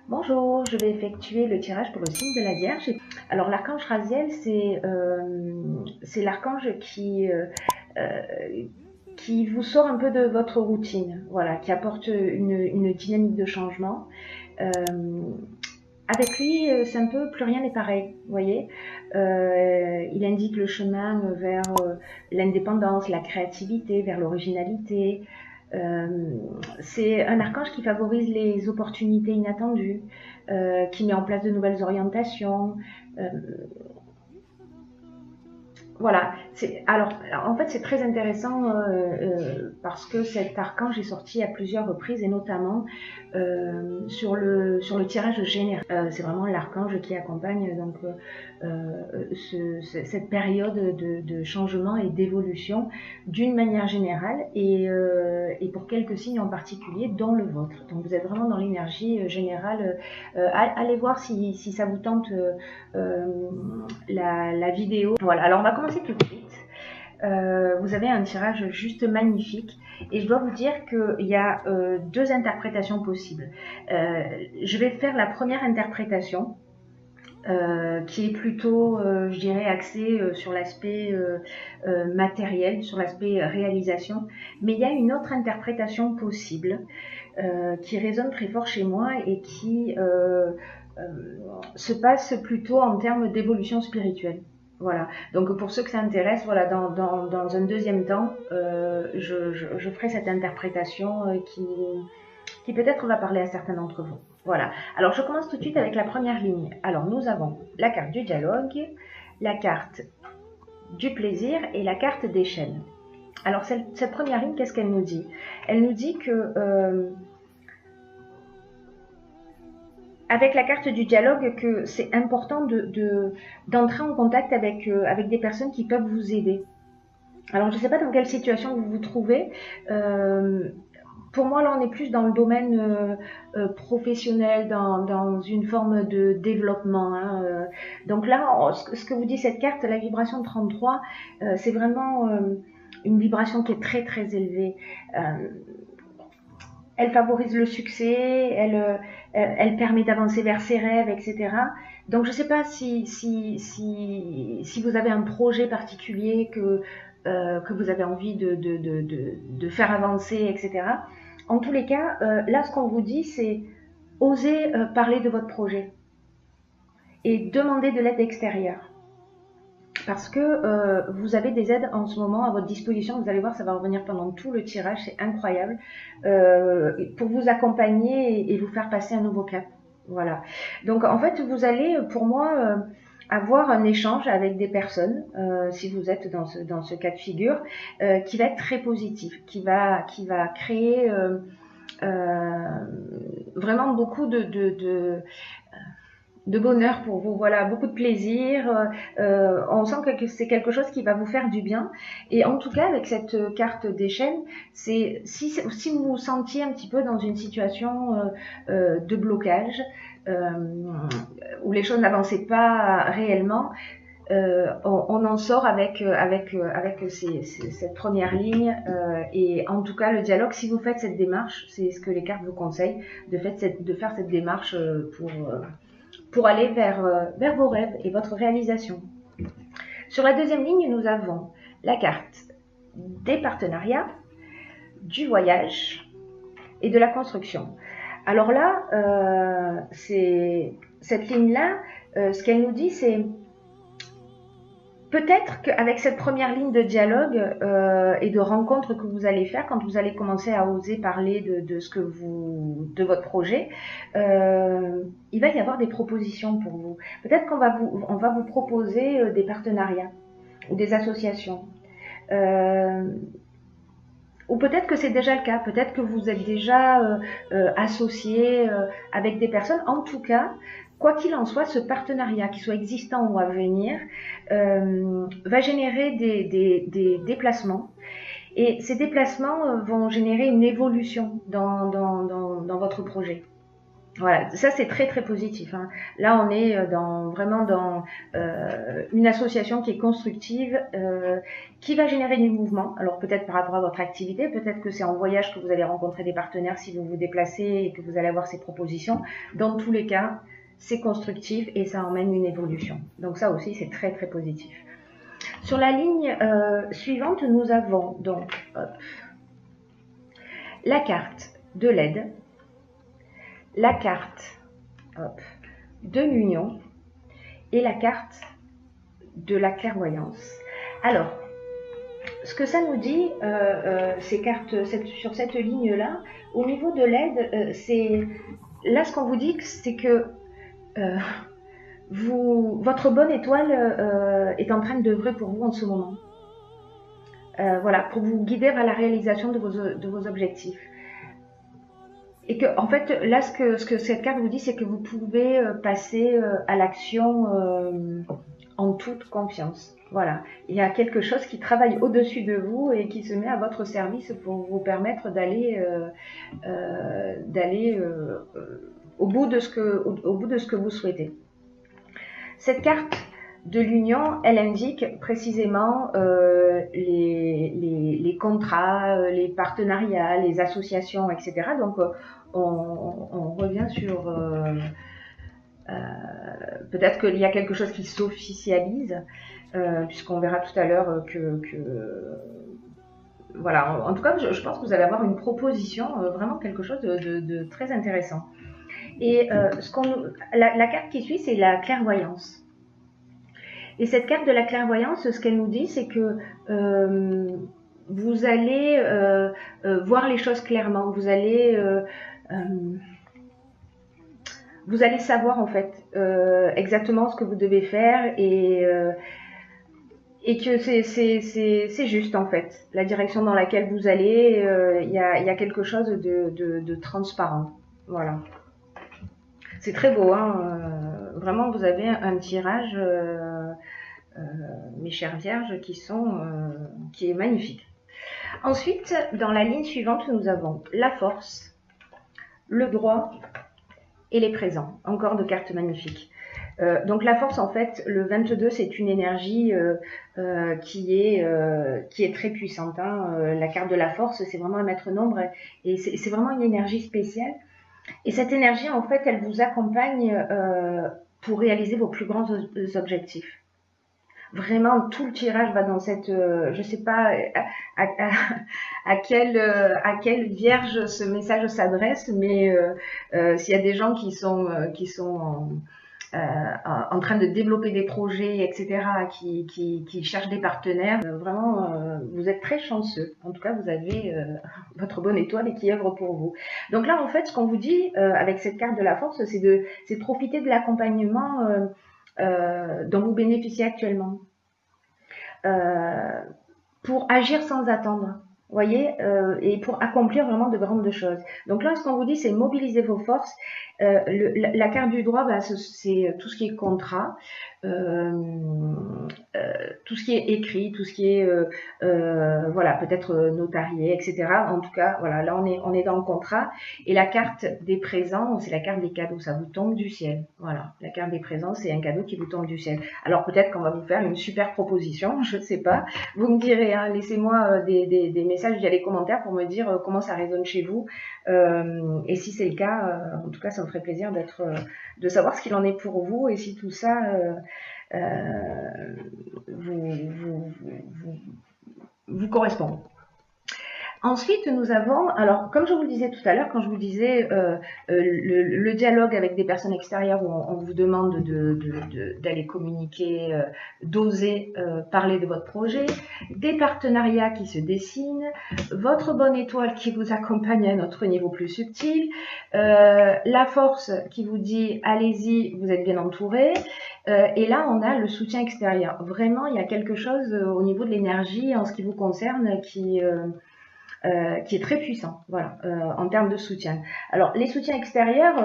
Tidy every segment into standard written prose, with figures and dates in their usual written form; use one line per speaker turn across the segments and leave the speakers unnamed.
Bonjour, je vais effectuer le tirage pour le signe de la Vierge. Alors l'archange Raziel, c'est l'archange euh, qui vous sort un peu de votre routine, voilà, qui apporte une dynamique de changement. Avec lui, c'est un peu plus rien n'est pareil, vous voyez. Il indique le chemin vers l'indépendance, la créativité, vers l'originalité. C'est un archange qui favorise les opportunités inattendues, qui met en place de nouvelles orientations. Euh, voilà. Alors, en fait, c'est très intéressant parce que cet archange est sorti à plusieurs reprises et notamment sur le tirage général. C'est vraiment l'archange qui accompagne donc cette période de changement et d'évolution d'une manière générale et pour quelques signes en particulier, dont le vôtre. Donc, vous êtes vraiment dans l'énergie générale. Allez voir si ça vous tente la vidéo. Voilà, alors on va commencer tout de suite. Vous avez un tirage juste magnifique et je dois vous dire qu'il y a deux interprétations possibles. Je vais faire la première interprétation qui est plutôt, je dirais, axée sur l'aspect matériel, sur l'aspect réalisation. Mais il y a une autre interprétation possible qui résonne très fort chez moi et qui se passe plutôt en termes d'évolution spirituelle. Voilà. Donc pour ceux que ça intéresse, voilà, dans un deuxième temps, je ferai cette interprétation qui peut-être va parler à certains d'entre vous. Voilà. Alors je commence tout de suite avec la première ligne. Alors nous avons la carte du dialogue, la carte du plaisir et la carte des chaînes. Alors cette première ligne, qu'est-ce qu'elle nous dit? Elle nous dit que avec la carte du dialogue, que c'est important d'entrer en contact avec des personnes qui peuvent vous aider. Alors je ne sais pas dans quelle situation vous vous trouvez. Pour moi, là, on est plus dans le domaine professionnel, dans une forme de développement. Hein. Donc là, ce que vous dit cette carte, la vibration 33, c'est vraiment une vibration qui est très très élevée. Elle favorise le succès, elle permet d'avancer vers ses rêves, etc. Donc je ne sais pas si vous avez un projet particulier que vous avez envie de faire avancer, etc. En tous les cas, là, ce qu'on vous dit, c'est oser parler de votre projet et demander de l'aide extérieure. Parce que vous avez des aides en ce moment à votre disposition. Vous allez voir, ça va revenir pendant tout le tirage, c'est incroyable, pour vous accompagner et vous faire passer un nouveau cap. Voilà. Donc en fait, vous allez, pour moi, avoir un échange avec des personnes, si vous êtes dans ce cas de figure, qui va être très positif, qui va créer vraiment beaucoup de bonheur pour vous, voilà, beaucoup de plaisir. On sent que c'est quelque chose qui va vous faire du bien. Et en tout cas, avec cette carte des chaînes, c'est si vous vous sentiez un petit peu dans une situation de blocage, où les choses n'avançaient pas réellement, on en sort avec cette première ligne et en tout cas le dialogue, si vous faites cette démarche, c'est ce que les cartes vous conseillent, de faire cette démarche pour aller vers vos rêves et votre réalisation. Sur la deuxième ligne, nous avons la carte des partenariats, du voyage et de la construction. Alors là, cette ligne-là, ce qu'elle nous dit, c'est peut-être qu'avec cette première ligne de dialogue et de rencontre que vous allez faire quand vous allez commencer à oser parler de votre projet, il va y avoir des propositions pour vous. Peut-être qu'on va vous proposer des partenariats ou des associations. Ou peut-être que c'est déjà le cas, peut-être que vous êtes déjà associé avec des personnes. En tout cas, quoi qu'il en soit, ce partenariat, qu'il soit existant ou à venir, va générer des déplacements. Et ces déplacements vont générer une évolution dans votre projet. Voilà, ça c'est très très positif, hein. Là on est vraiment dans une association qui est constructive, qui va générer du mouvement. Alors peut-être par rapport à votre activité, peut-être que c'est en voyage que vous allez rencontrer des partenaires si vous vous déplacez et que vous allez avoir ces propositions. Dans tous les cas, c'est constructif et ça emmène une évolution. Donc ça aussi c'est très très positif. Sur la ligne suivante, nous avons donc la carte de l'aide, la carte de l'union et la carte de la clairvoyance. Alors, ce que ça nous dit, ces cartes sur cette ligne-là, au niveau de l'aide, c'est là ce qu'on vous dit, c'est que votre bonne étoile est en train d'œuvrer pour vous en ce moment. Voilà, pour vous guider vers la réalisation de vos objectifs. Et que, en fait, là, ce que cette carte vous dit, c'est que vous pouvez passer à l'action en toute confiance. Voilà, il y a quelque chose qui travaille au-dessus de vous et qui se met à votre service pour vous permettre d'aller au bout de ce que vous souhaitez. Cette carte de l'union, elle indique précisément les contrats, les partenariats, les associations, etc. Donc, on revient sur peut-être qu'il y a quelque chose qui s'officialise, puisqu'on verra tout à l'heure que voilà, en tout cas, je pense que vous allez avoir une proposition, vraiment quelque chose de très intéressant. Et la carte qui suit, c'est la clairvoyance. Et cette carte de la clairvoyance, ce qu'elle nous dit, c'est que vous allez voir les choses clairement, vous allez savoir en fait exactement ce que vous devez faire et que c'est juste en fait la direction dans laquelle vous allez. Il y a quelque chose de transparent. Voilà. C'est très beau, hein. Vraiment, vous avez un tirage, mes chères vierges, qui est magnifique. Ensuite, dans la ligne suivante, nous avons la force, le droit et les présents. Encore deux cartes magnifiques. Donc la force, en fait, le 22, c'est une énergie qui est très puissante, hein. La carte de la force, c'est vraiment un maître nombre et c'est vraiment une énergie spéciale. Et cette énergie, en fait, elle vous accompagne pour réaliser vos plus grands objectifs. Vraiment, tout le tirage va dans cette, je sais pas à quelle vierge ce message s'adresse, mais s'il y a des gens qui sont en train de développer des projets, etc., qui cherchent des partenaires, vraiment, vous êtes très chanceux. En tout cas, vous avez votre bonne étoile et qui œuvre pour vous. Donc là, en fait, ce qu'on vous dit avec cette carte de la force, c'est de profiter de l'accompagnement dont vous bénéficiez actuellement pour agir sans attendre. Voyez, et pour accomplir vraiment de grandes choses. Donc là, ce qu'on vous dit, c'est mobiliser vos forces. La carte du droit, bah, c'est tout ce qui est contrat, tout ce qui est écrit, tout ce qui est voilà, peut-être notarié, etc. En tout cas, voilà, là on est dans le contrat. Et la carte des présents, c'est la carte des cadeaux, ça vous tombe du ciel. Voilà, la carte des présents, c'est un cadeau qui vous tombe du ciel. Alors peut-être qu'on va vous faire une super proposition, je ne sais pas. Vous me direz, hein, laissez-moi des messages via les commentaires pour me dire comment ça résonne chez vous. Et si c'est le cas, en tout cas, ça me ferait plaisir de savoir ce qu'il en est pour vous et si tout ça vous correspond. Ensuite, nous avons, alors comme je vous le disais tout à l'heure, quand je vous disais le dialogue avec des personnes extérieures où on vous demande d'aller communiquer, d'oser parler de votre projet, des partenariats qui se dessinent, votre bonne étoile qui vous accompagne à un autre niveau plus subtil, la force qui vous dit allez-y, vous êtes bien entouré, et là on a le soutien extérieur. Vraiment, il y a quelque chose au niveau de l'énergie en ce qui vous concerne qui est très puissant, voilà, en termes de soutien. Alors, les soutiens extérieurs,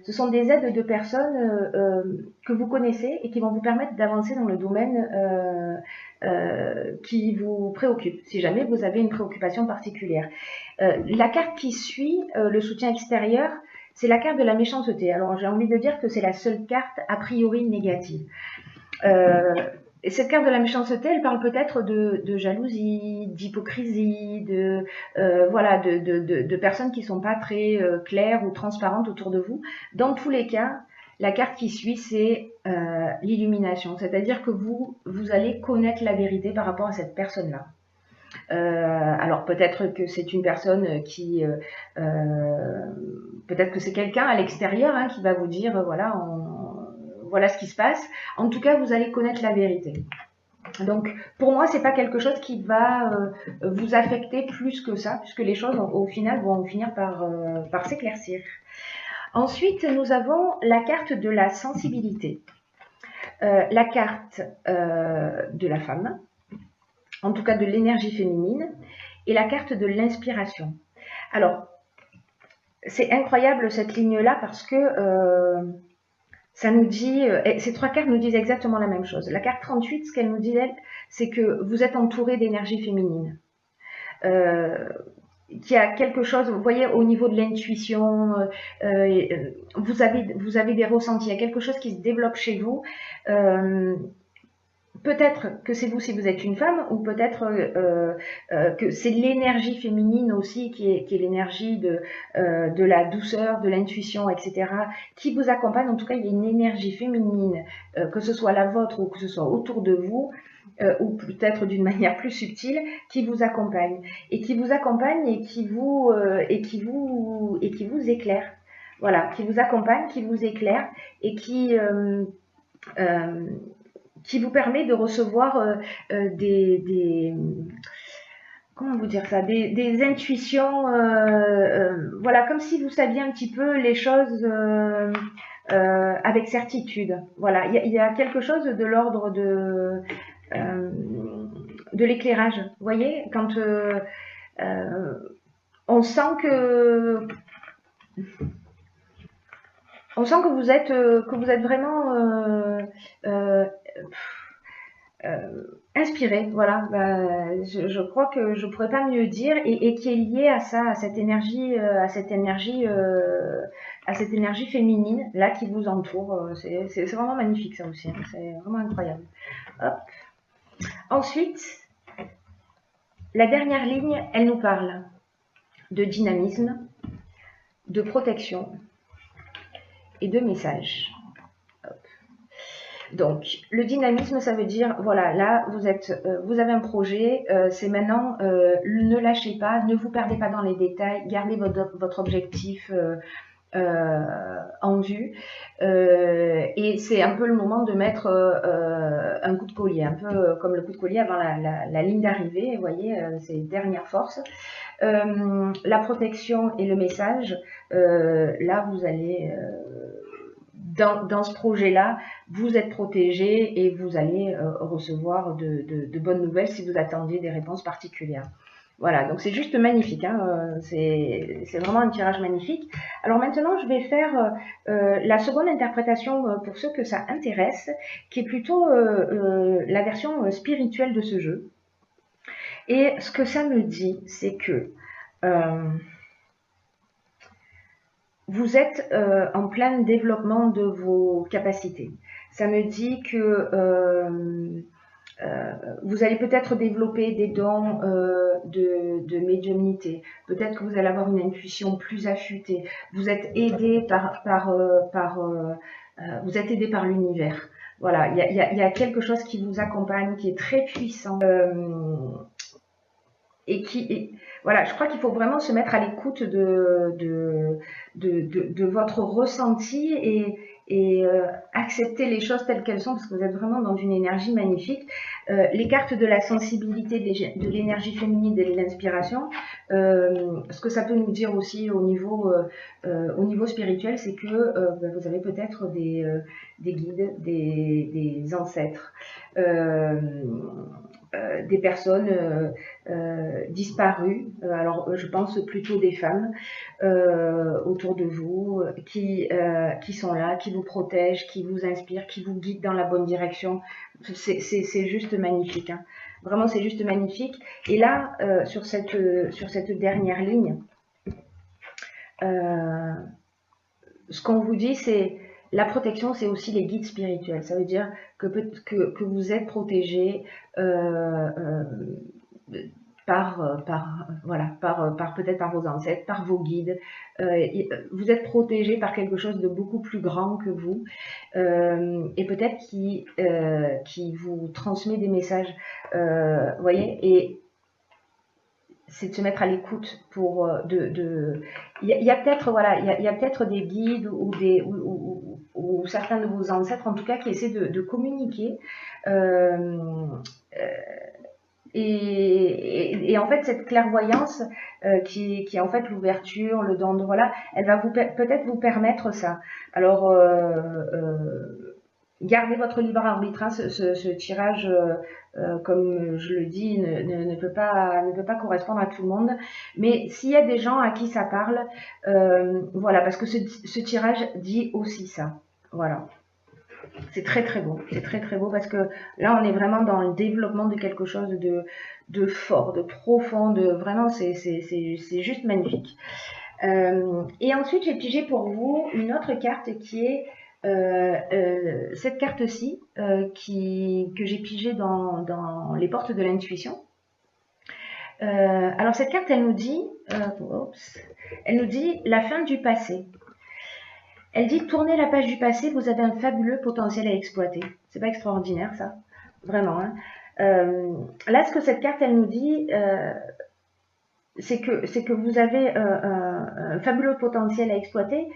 ce sont des aides de personnes que vous connaissez et qui vont vous permettre d'avancer dans le domaine qui vous préoccupe, si jamais vous avez une préoccupation particulière. La carte qui suit le soutien extérieur, c'est la carte de la méchanceté. Alors j'ai envie de dire que c'est la seule carte a priori négative. Et cette carte de la méchanceté, elle parle peut-être de jalousie, d'hypocrisie, voilà, de personnes qui sont pas très claires ou transparentes autour de vous. Dans tous les cas, la carte qui suit, c'est l'illumination. C'est-à-dire que vous allez connaître la vérité par rapport à cette personne-là. Alors peut-être que c'est une personne qui, peut-être que c'est quelqu'un à l'extérieur qui va vous dire, voilà, voilà ce qui se passe. En tout cas, vous allez connaître la vérité. Donc, pour moi, c'est pas quelque chose qui va vous affecter plus que ça, puisque les choses, au final, vont finir par s'éclaircir. Ensuite, nous avons la carte de la sensibilité, la carte de la femme, en tout cas de l'énergie féminine, et la carte de l'inspiration. Alors, c'est incroyable cette ligne-là parce que ça nous dit, ces trois cartes nous disent exactement la même chose. La carte 38, ce qu'elle nous dit, elle, c'est que vous êtes entouré d'énergie féminine. Qu'il y a quelque chose, vous voyez, au niveau de l'intuition, vous avez des ressentis, il y a quelque chose qui se développe chez vous. Peut-être que c'est vous si vous êtes une femme, ou peut-être que c'est l'énergie féminine aussi qui est l'énergie de la douceur, de l'intuition, etc., qui vous accompagne. En tout cas, il y a une énergie féminine, que ce soit la vôtre ou que ce soit autour de vous, ou peut-être d'une manière plus subtile, qui vous accompagne et qui vous accompagne et qui vous éclaire. Voilà, qui vous accompagne, qui vous éclaire et qui vous permet de recevoir comment vous dire ça, des intuitions, voilà, comme si vous saviez un petit peu les choses avec certitude. Voilà, il y a quelque chose de l'ordre de l'éclairage. Vous voyez, quand on sent que vous êtes vraiment inspiré, voilà. Je crois que je pourrais pas mieux dire, et qui est lié à ça, à cette énergie, féminine là qui vous entoure. C'est vraiment magnifique ça aussi. C'est vraiment incroyable. Hop. Ensuite, la dernière ligne, elle nous parle de dynamisme, de protection et de message. Donc, le dynamisme, ça veut dire, voilà, là, vous avez un projet, c'est maintenant, ne lâchez pas, ne vous perdez pas dans les détails, gardez votre objectif en vue, et c'est un peu le moment de mettre un coup de collier, un peu comme le coup de collier avant la ligne d'arrivée, vous voyez, c'est dernière force. La protection et le message, là, vous allez... Dans ce projet-là, vous êtes protégé et vous allez recevoir de bonnes nouvelles si vous attendiez des réponses particulières. Voilà, donc c'est juste magnifique, c'est vraiment un tirage magnifique. Alors maintenant, je vais faire la seconde interprétation pour ceux que ça intéresse, qui est plutôt la version spirituelle de ce jeu. Et ce que ça me dit, c'est que vous êtes en plein développement de vos capacités. Ça me dit que vous allez peut-être développer des dons de médiumnité. Peut-être que vous allez avoir une intuition plus affûtée. Vous êtes aidé vous êtes aidé par l'univers. Voilà, il y a quelque chose qui vous accompagne, qui est très puissant. Voilà, je crois qu'il faut vraiment se mettre à l'écoute de votre ressenti et accepter les choses telles qu'elles sont, parce que vous êtes vraiment dans une énergie magnifique. Les cartes de la sensibilité, de l'énergie féminine et de l'inspiration, ce que ça peut nous dire aussi au niveau spirituel, c'est que vous avez peut-être des guides, des ancêtres, des personnes disparues, alors je pense plutôt des femmes autour de vous, qui sont là, qui vous protègent, qui vous inspirent, qui vous guident dans la bonne direction. C'est juste magnifique, vraiment c'est juste magnifique. Et là, sur cette dernière ligne, ce qu'on vous dit, c'est la protection, c'est aussi les guides spirituels. Ça veut dire que vous êtes protégé voilà, peut-être par vos ancêtres, par vos guides. Vous êtes protégé par quelque chose de beaucoup plus grand que vous et peut-être qui vous transmet des messages. Voyez, et c'est de se mettre à l'écoute pour il y a peut-être voilà il y a peut-être des guides ou certains de vos ancêtres en tout cas qui essaient de communiquer euh, et en fait cette clairvoyance qui est en fait l'ouverture, le don de voilà, elle va peut-être vous permettre ça. Alors gardez votre libre arbitre, hein, ce tirage, comme je le dis, ne peut pas correspondre à tout le monde. Mais s'il y a des gens à qui ça parle, voilà, parce que ce tirage dit aussi ça. Voilà. C'est très très beau, c'est très très beau parce que là on est vraiment dans le développement de quelque chose de fort, de profond, de vraiment c'est juste magnifique. Et ensuite j'ai pigé pour vous une autre carte qui est cette carte-ci que j'ai pigée dans les portes de l'intuition. Alors cette carte elle nous dit la fin du passé. Elle dit tournez la page du passé, vous avez un fabuleux potentiel à exploiter. C'est pas extraordinaire ça, vraiment. Hein. Là, ce que cette carte elle nous dit, c'est que vous avez un fabuleux potentiel à exploiter,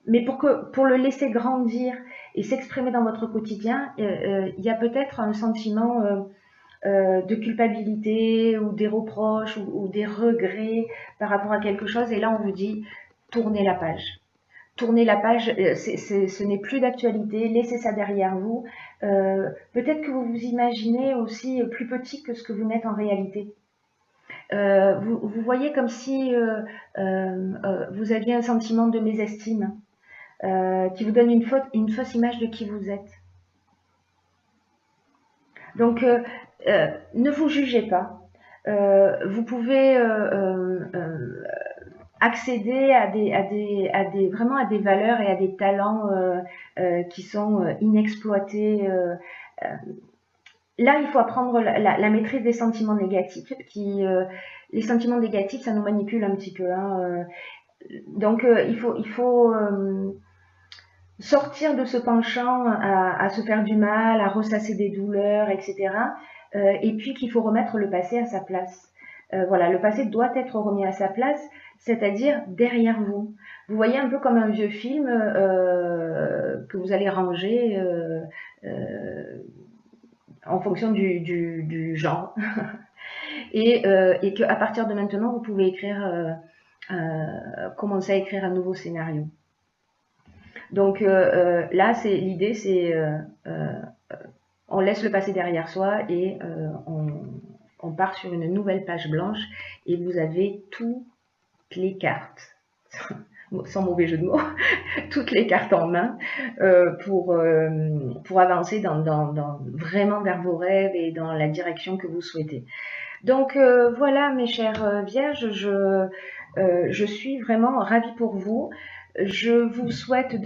mais pour le laisser grandir et s'exprimer dans votre quotidien, il y a peut-être un sentiment de culpabilité ou des reproches ou des regrets par rapport à quelque chose. Et là, on vous dit tournez la page. Tournez la page, ce n'est plus d'actualité, laissez ça derrière vous. Peut-être que vous vous imaginez aussi plus petit que ce que vous n'êtes en réalité. Vous voyez comme si vous aviez un sentiment de mésestime qui vous donne une fausse image de qui vous êtes. Donc, ne vous jugez pas. Vous pouvez accéder vraiment à des valeurs et à des talents qui sont inexploités. Là, il faut apprendre la maîtrise des sentiments négatifs. Les sentiments négatifs, ça nous manipule un petit peu. Hein. Donc, il faut sortir de ce penchant à se faire du mal, à ressasser des douleurs, etc. Et puis qu'il faut remettre le passé à sa place. Voilà, le passé doit être remis à sa place, c'est-à-dire derrière vous. Vous voyez un peu comme un vieux film que vous allez ranger en fonction du genre. Et qu'à partir de maintenant, vous pouvez écrire, commencer à écrire un nouveau scénario. Donc là, l'idée, c'est on laisse le passé derrière soi et on part sur une nouvelle page blanche et vous avez toutes les cartes, sans mauvais jeu de mots, toutes les cartes en main pour avancer vraiment vers vos rêves et dans la direction que vous souhaitez. Donc voilà mes chères vierges, je suis vraiment ravie pour vous. Je vous souhaite